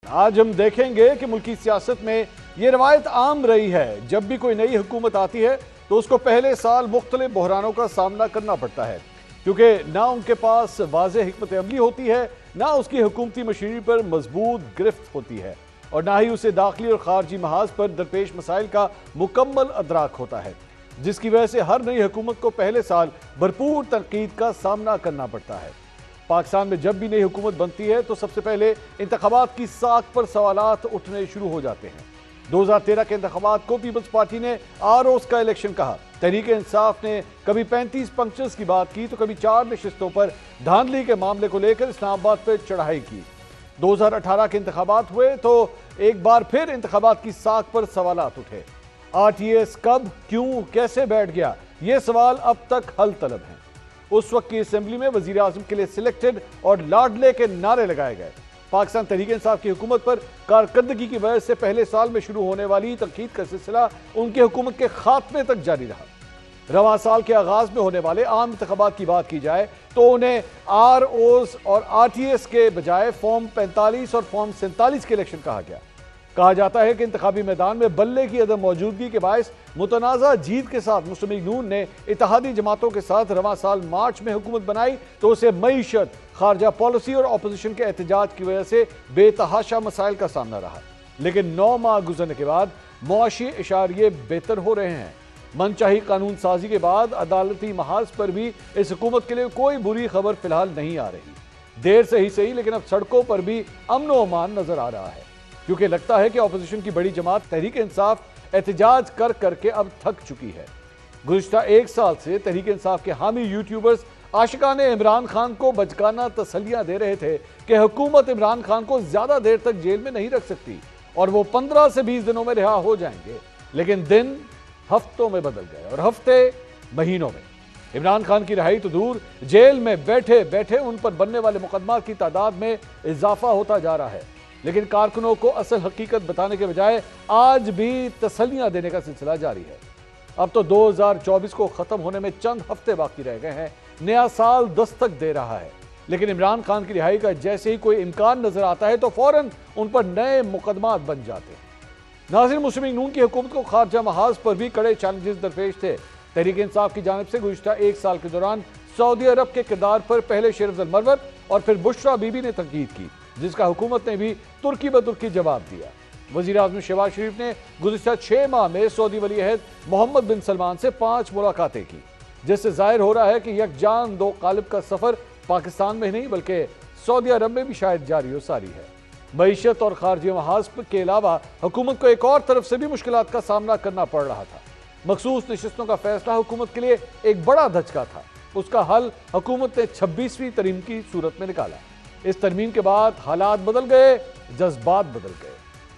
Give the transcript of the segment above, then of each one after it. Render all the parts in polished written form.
आज हम देखेंगे कि मुल्की सियासत में ये रवायत आम रही है, जब भी कोई नई हुकूमत आती है तो उसको पहले साल मुख्तलिफ बहरानों का सामना करना पड़ता है, क्योंकि ना उनके पास वाज़ेह हिकमत अमली होती है, ना उसकी हुकूमती मशीनरी पर मजबूत गिरफ्त होती है, और ना ही उसे दाखिली और खारजी महाज पर दरपेश मसाइल का मुकम्मल अदराक होता है, जिसकी वजह से हर नई हुकूमत को पहले साल भरपूर तनकीद का सामना करना पड़ता है। पाकिस्तान में जब भी नई हुकूमत बनती है तो सबसे पहले इंतखाबात की साख पर सवालात उठने शुरू हो जाते हैं। 2013 के इंतखाबात को पीपल्स पार्टी ने आरओस का इलेक्शन कहा। तहरीक इंसाफ ने कभी 35 पंक्चर्स की बात की तो कभी 4 नशिस्तों पर धांधली के मामले को लेकर इस्लामाबाद पर चढ़ाई की। 2018 के इंतखाबात हुए तो एक बार फिर इंतखाबात की साख पर सवालात उठे। RTS कब, क्यों, कैसे बैठ गया, ये सवाल अब तक हल तलब हैं। उस वक्त की असेंबली में वजीर आजम के लिए सिलेक्टेड और लाडले के नारे लगाए गए। पाकिस्तान तहरीक इंसाफ की हुकूमत पर कारकर्दगी की वजह से पहले साल में शुरू होने वाली तनकीद का सिलसिला उनकी हुकूमत के खात्मे तक जारी रहा। रवां साल के आगाज में होने वाले आम इंतखाबात की बात की जाए तो उन्हें ROs और RTS के बजाय फॉर्म 45 और फॉर्म 47 के इलेक्शन कहा गया। कहा जाता है कि इंतखाबी मैदान में बल्ले की अदम मौजूदगी के बायस मुतनाज़ा जीत के साथ मुस्लिम लीग नून ने इत्तेहादी जमातों के साथ रवां साल मार्च में हुकूमत बनाई तो उसे मईशत, खारजा पॉलिसी और अपोजिशन के एहतजाज की वजह से बेतहाशा मसाइल का सामना रहा। लेकिन 9 माह गुजरने के बाद मुआशी इशारे बेहतर हो रहे हैं। मनचाही कानून साजी के बाद अदालती महाज पर भी इस हुकूमत के लिए कोई बुरी खबर फिलहाल नहीं आ रही। देर से ही सही, लेकिन अब सड़कों पर भी अमन व अमान नजर आ रहा है, क्योंकि लगता है कि अपोजिशन की बड़ी जमात तहरीक इंसाफ एहतजाज कर करके अब थक चुकी है। गुज़िश्ता 1 साल से तहरीक इंसाफ के हामी यूट्यूबर्स आशिकाने इमरान खान को बचकाना तसल्लियां दे रहे थे कि हुकूमत इमरान खान को ज्यादा देर तक जेल में नहीं रख सकती और वो 15 से 20 दिनों में रिहा हो जाएंगे। लेकिन दिन हफ्तों में बदल गए और हफ्ते महीनों में। इमरान खान की रिहाई तो दूर, जेल में बैठे बैठे उन पर बनने वाले मुकदमा की तादाद में इजाफा होता जा रहा है। लेकिन कारकुनों को असल हकीकत बताने के बजाय आज भी तसल्लियां देने का सिलसिला जारी है। अब तो 2024 को खत्म होने में चंद हफ्ते बाकी रह गए हैं। नया साल दस्तक दे रहा है, लेकिन इमरान खान की रिहाई का जैसे ही कोई इम्कान नजर आता है तो फौरन उन पर नए मुकदमात बन जाते हैं। नाज़रीन, मुस्लिम लीग नून की हुकूमत को खारजा महाज पर भी कड़े चैलेंजेस दरपेश थे। तहरीक इंसाफ की जानिब से गुज़िश्ता 1 साल के दौरान सऊदी अरब के किरदार पर पहले शेर अफजल मरवत और फिर बुशरा बीबी ने तनकीद की, जिसका हुकूमत ने भी तुर्की ब तुर्की जवाब दिया। वज़ीर आज़म शहबाज शरीफ ने गुज़िश्ता 6 माह में सऊदी वली अहद मोहम्मद बिन सलमान से 5 मुलाकातें की, जिससे जाहिर हो रहा है कि यकजान दो कालिब का सफर पाकिस्तान में नहीं बल्कि सऊदी अरब में भी शायद जारी हो सारी है। मईशत और खारजी महाज के अलावा हुकूमत को एक और तरफ से भी मुश्किलात का सामना करना पड़ रहा था। मखसूस नशिस्तों का फैसला हुकूमत के लिए एक बड़ा धचका था। उसका हल हुकूमत ने 26वीं तरमीम की सूरत में निकाला। इस तरमीम के बाद हालात बदल गए, जज्बात बदल गए।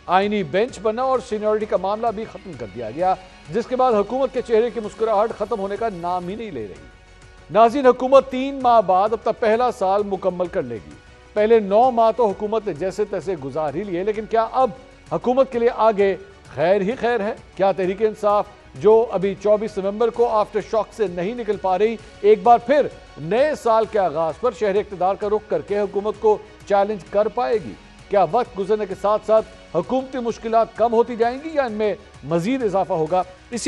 आईनी बेंच बना और सीनियरिटी का मामला भी खत्म कर दिया गया, जिसके बाद हुकूमत के चेहरे की मुस्कुराहट खत्म होने का नाम ही नहीं ले रही। नाज़रीन, हुकूमत 3 माह बाद अब तक पहला साल मुकम्मल कर लेगी। पहले 9 माह तो हुकूमत ने जैसे तैसे गुजार ही लिए, लेकिन क्या अब हुकूमत के लिए आगे खैर ही खैर है? क्या तहरीक इंसाफ जो अभी 24 नवंबर को आफ्टर शॉक से नहीं निकल पा रही, एक बार फिर नए साल के आगाज पर शहर इक़्तिदार का रुख करके हुकूमत को चैलेंज कर पाएगी? क्या वक्त गुजरने के साथ साथ हुकूमती मुश्किलात कम होती जाएंगी या इनमें मजीद इजाफा होगा? इसी